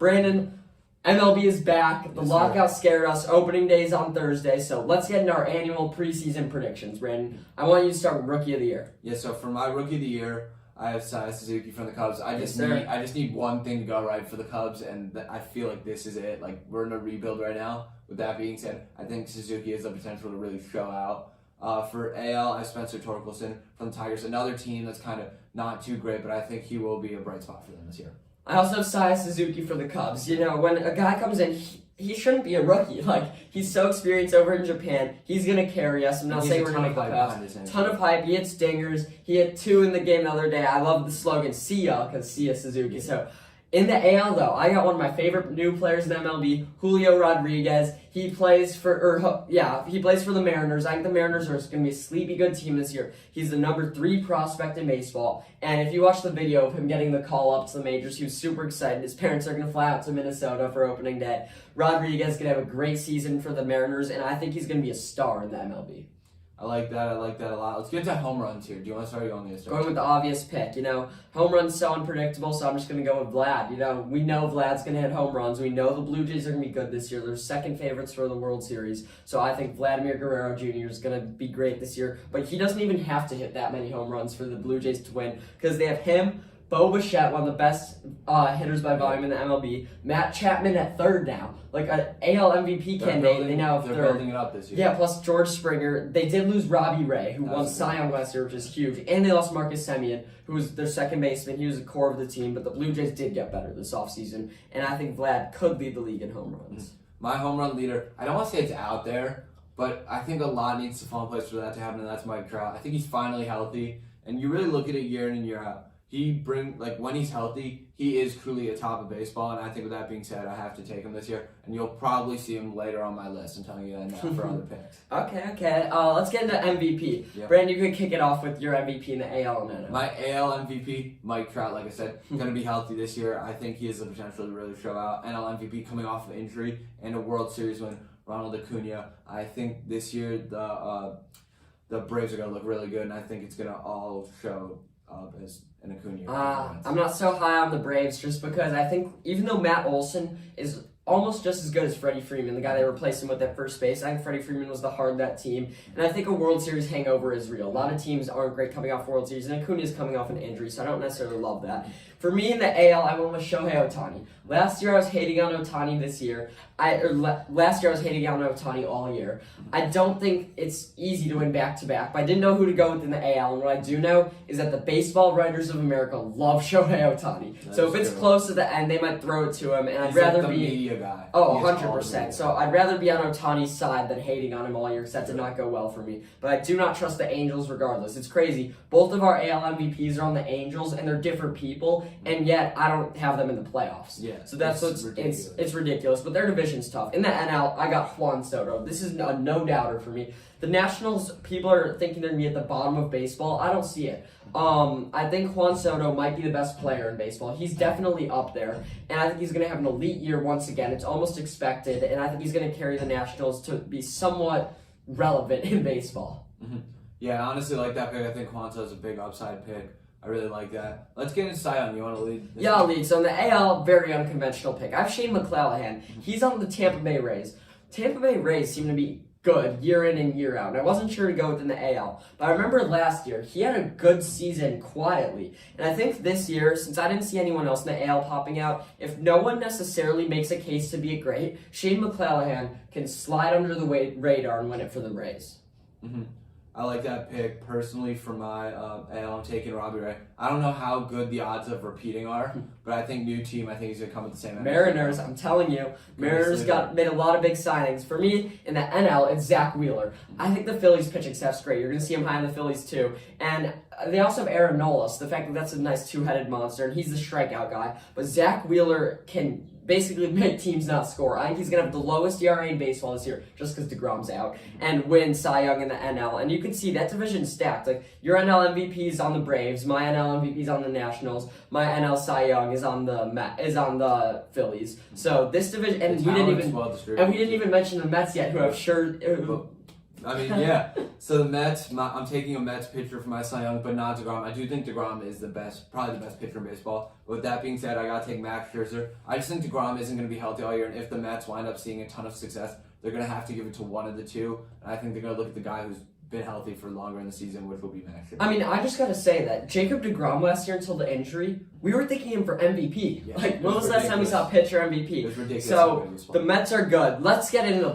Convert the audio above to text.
Brandon, MLB is back. The lockout scared us. Opening day is on Thursday, so let's get into our annual preseason predictions. Brandon, I want you to start with Rookie of the Year. Yeah, so for my Rookie of the Year, I have Saiya Suzuki from the Cubs. I just need one thing to go right for the Cubs, and I feel like this is it. Like, we're in a rebuild right now. With that being said, I think Suzuki has the potential to really show out. For AL, I have Spencer Torkelson from the Tigers, another team that's kind of not too great, but I think he will be a bright spot for them this year. I also have Saiya Suzuki for the Cubs. You know, when a guy comes in, he shouldn't be a rookie. Like, he's so experienced over in Japan. He's going to carry us. I'm not saying we're going to make the playoffs. Ton of hype. He hit stingers. He hit 2 in the game the other day. I love the slogan, see ya, because see ya Suzuki. So, in the AL, though, I got one of my favorite new players in MLB, Julio Rodriguez. He plays for the Mariners. I think the Mariners are going to be a sleepy good team this year. He's the number 3 prospect in baseball. And if you watch the video of him getting the call up to the majors, he was super excited. His parents are going to fly out to Minnesota for opening day. Rodriguez is going to have a great season for the Mariners, and I think he's going to be a star in the MLB. I like that a lot. Let's get to home runs here. Do you want to start or you want me to start? Going with the obvious pick. You know, home runs so unpredictable, so I'm just going to go with Vlad. You know, we know Vlad's going to hit home runs. We know the Blue Jays are going to be good this year. They're second favorites for the World Series. So I think Vladimir Guerrero Jr. is going to be great this year. But he doesn't even have to hit that many home runs for the Blue Jays to win because they have him, Bo Bichette, one of the best hitters by volume in the MLB. Matt Chapman at third now. Like an AL MVP candidate. They now have they're third. Building it up this year. Yeah, plus George Springer. They did lose Robbie Ray, who won Cy Young last year, which is huge. And they lost Marcus Semien, who was their second baseman. He was the core of the team. But the Blue Jays did get better this offseason. And I think Vlad could lead the league in home runs. My home run leader, I don't want to say it's out there, but I think a lot needs to fall in place for that to happen, and that's Mike Trout. I think he's finally healthy. And you really look at it year in and year out. When he's healthy, he is truly a top of baseball, and I think with that being said, I have to take him this year, and you'll probably see him later on my list. I'm telling you that now for other picks. Okay. Let's get into MVP. Yep. Brandon, you can kick it off with your MVP in the AL and NL. My AL MVP, Mike Trout, like I said, going to be healthy this year. I think he has the potential to really show out. NL MVP coming off of injury and a World Series win, Ronald Acuna. I think this year the Braves are going to look really good, and I think it's going to all show up as an Acuna. I'm not so high on the Braves just because I think even though Matt Olson is almost just as good as Freddie Freeman, the guy they replaced him with at first base, I think Freddie Freeman was the heart of that team. And I think a World Series hangover is real. A lot of teams aren't great coming off World Series, and Acuna is coming off an injury, so I don't necessarily love that. For me in the AL, I went with Shohei Ohtani. Last year I was hating on Ohtani last year I was hating on Ohtani all year. I don't think it's easy to win back-to-back, but I didn't know who to go with in the AL, and what I do know is that the Baseball Writers of America love Shohei Ohtani. So if it's close to the end, they might throw it to him, and I'd rather like the be... media guy. Oh, 100%. So I'd rather be on Ohtani's side than hating on him all year because that did not go well for me. But I do not trust the Angels regardless. It's crazy. Both of our AL MVPs are on the Angels, and they're different people, and yet I don't have them in the playoffs. Yeah, so that's what's ridiculous. It's ridiculous, but their division's tough. In the NL, I got Juan Soto. This is a no-doubter for me. The Nationals, people are thinking they're going to be at the bottom of baseball. I don't see it. I think Juan Soto might be the best player in baseball. He's definitely up there, and I think he's going to have an elite year once again. It's almost expected, and I think he's going to carry the Nationals to be somewhat relevant in baseball. Mm-hmm. Yeah, I honestly like that pick. I think Juan Soto's a big upside pick. I really like that. Let's get into Cy Young. You want to lead? Yeah, I'll lead. So in the AL, very unconventional pick. I have Shane Mcclellan. He's on the Tampa Bay Rays. Tampa Bay Rays seem to be good year in and year out. And I wasn't sure to go within the AL. But I remember last year, he had a good season quietly. And I think this year, since I didn't see anyone else in the AL popping out, if no one necessarily makes a case to be great, Shane Mcclellan can slide under the radar and win it for the Rays. Mm-hmm. I like that pick. Personally, for my AL, I'm taking Robbie Ray. I don't know how good the odds of repeating are, but I think new team, I think he's going to come with the same energy. Mariners, I'm telling you, Mariners made a lot of big signings. For me, in the NL, it's Zach Wheeler. I think the Phillies pitching staff's great. You're going to see him high in the Phillies, too. And they also have Aaron Nola, the fact that that's a nice two-headed monster, and he's the strikeout guy. But Zach Wheeler can basically make teams not score. I think he's going to have the lowest ERA in baseball this year just because DeGrom's out and win Cy Young in the NL. And you can see that division's stacked. Like, your NL MVP's on the Braves, my NL MVP's on the Nationals, my NL Cy Young is on the Phillies. So this division, and we didn't even mention the Mets yet, who have I mean, yeah. So the Mets, I'm taking a Mets pitcher for my Cy Young, but not DeGrom. I do think DeGrom is probably the best pitcher in baseball. But with that being said, I gotta take Max Scherzer. I just think DeGrom isn't gonna be healthy all year, and if the Mets wind up seeing a ton of success, they're gonna have to give it to one of the two. And I think they're gonna look at the guy who's been healthy for longer in the season, which will be Max Scherzer. I mean, I just gotta say that Jacob DeGrom last year until the injury, we were thinking him for MVP. Yeah, when was the last time we saw a pitcher MVP? It was ridiculous. So the Mets are good. Let's get into the